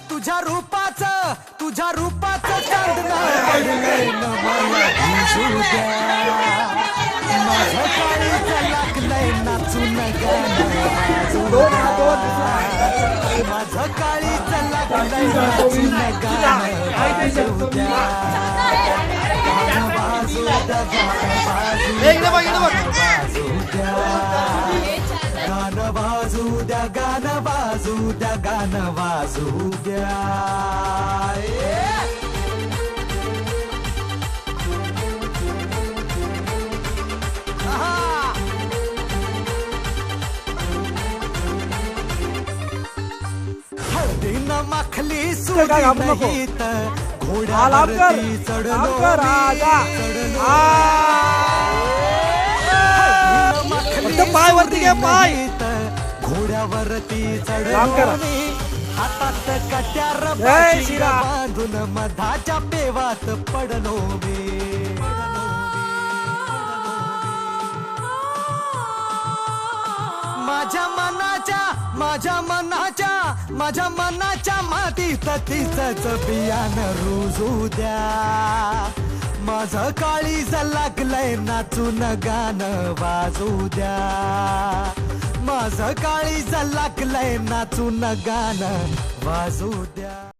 तुझ्या रूपाचं चांदणं पडलंय न मला भिजू द्या. माझं काळीचं लागलंय नाचून गाणं वाजू द्या. माझं काळीचं लागलंय नाचून गाणं वाजू द्या. गाणं वाजू द्या, गाणं वाजू द्या. गाणं वाजू द्या, गाणं वाजू द्या, गाणं वाजू द्या. हळदीनं माखली सुरती घोड्यावरती चढलो पायवरती घ्या पाय. घोड्यावरती चढलो हातात कट्यार बांधून मधाच्या पेवात पडलो मी. माझ्या मनाच्या मातीत तिचंच बियाणं रुजू द्या. माझं काळीज लागलंय नाचून गाणं वाजू द्या. माझं काळीज लागलंय नाचून गाणं वाजू द्या.